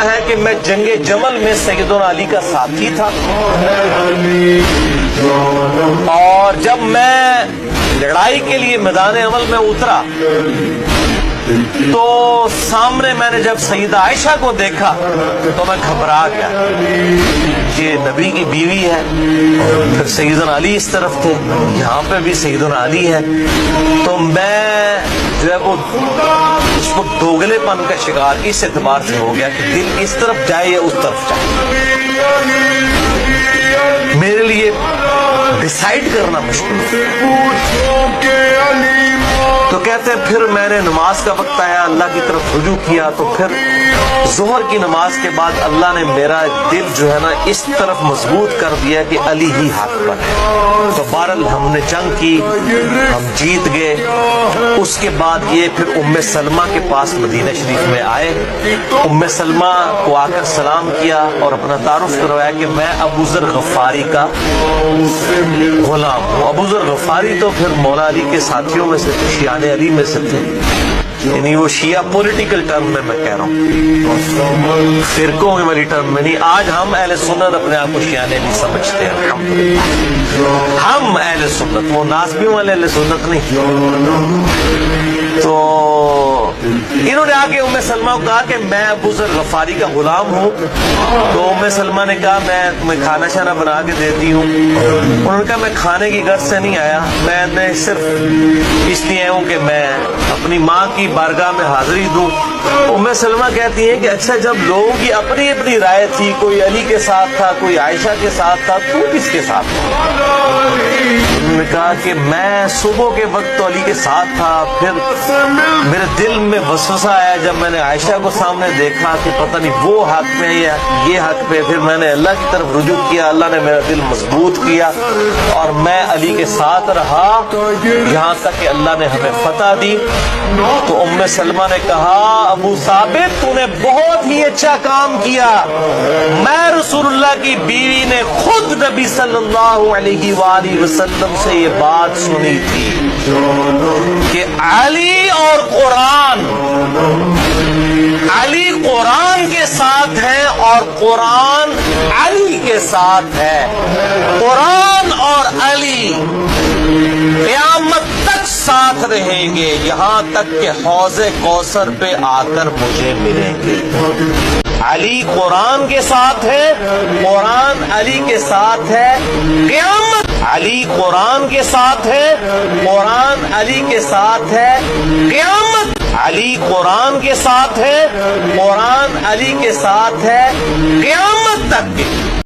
ہے کہ میں جنگ جمل میں سیدنا علی کا ساتھی تھا، اور جب میں لڑائی کے لیے میدان عمل میں اترا تو سامنے میں نے جب سیدہ عائشہ کو دیکھا تو میں گھبرا گیا، یہ نبی کی بیوی ہے، پھر سیدنا علی اس طرف تھے، یہاں پہ بھی سیدنا علی ہے، تو میں جو ہے وہ اس کو دوگلے پن کا شکار اس اعتبار سے ہو گیا کہ دل اس طرف جائے یا اس طرف جائے، میرے لیے ڈیسائیڈ کرنا مشکل ہے۔ تو کہتے ہیں پھر میں نے نماز کا وقت آیا، اللہ کی طرف رجوع کیا، تو پھر ظہر کی نماز کے بعد اللہ نے میرا دل جو ہے نا اس طرف مضبوط کر دیا کہ علی ہی حق پر ہے۔ تو بہرحال ہم نے جنگ کی، ہم جیت گئے۔ اس کے بعد یہ پھر ام سلمہ کے پاس مدینہ شریف میں آئے، ام سلمہ کو آ کر سلام کیا اور اپنا تعارف کروایا کہ میں ابو ذر غفاری کا غلام ہوں۔ ابو ذر غفاری تو پھر مولا علی کے ساتھیوں میں سے تھے، شیعان علی میں سے تھے، یعنی وہ شیعہ پولیٹیکل ٹرم میں کہہ رہا ہوں، فرقوں میں والی ٹرم میں نہیں۔ آج ہم اہل سنت اپنے آپ کو شیعان علی سمجھتے ہیں، الحمدللہ ہم اہل سنت، وہ ناسبیوں والے اہل سنت نہیں۔ تو انہوں نے آگے ام سلمہ کو کہا کہ میں ابو ذر غفاری کا غلام ہوں، تو ام سلمہ نے کہا میں تمہیں کھانا شانا بنا کے دیتی ہوں۔ انہوں نے کہا میں کھانے کی غرض سے نہیں آیا، میں صرف اس لیے آیا ہوں کہ میں اپنی ماں کی بارگاہ میں حاضری دوں۔ ام سلمہ کہتی ہیں کہ اچھا جب لوگوں کی اپنی اپنی رائے تھی، کوئی علی کے ساتھ تھا، کوئی عائشہ کے ساتھ تھا، تو کس کے ساتھ تھا؟ انہوں نے کہا کہ میں صبح کے وقت تو علی کے ساتھ تھا، پھر میرے دل میں وسوسہ آیا جب میں نے عائشہ کو سامنے دیکھا کہ پتہ نہیں وہ حق پہ یا یہ حق پہ، پھر میں نے اللہ کی طرف رجوع کیا، اللہ نے میرا دل مضبوط کیا اور میں علی کے ساتھ رہا یہاں تک کہ اللہ نے ہمیں فتح دی۔ تو ام سلمہ نے کہا ابو ثابت تو نے بہت ہی اچھا کام کیا، میں رسول اللہ کی بیوی نے خود نبی صلی اللہ علیہ وآلہ وسلم سے یہ بات سنی تھی کہ علی اور قرآن، علی قرآن کے ساتھ ہے اور قرآن علی کے ساتھ ہے، قرآن اور علی قیامت تک ساتھ رہیں گے، یہاں تک کہ حوض کوثر پہ آ کر مجھے ملیں گے۔ علی قرآن کے ساتھ ہے، قرآن علی کے ساتھ ہے، قیامت علی قرآن کے ساتھ ہے، قرآن علی کے ساتھ ہے، قیامت علی قرآن کے ساتھ ہے، قرآن علی کے ساتھ ہے، قیامت تک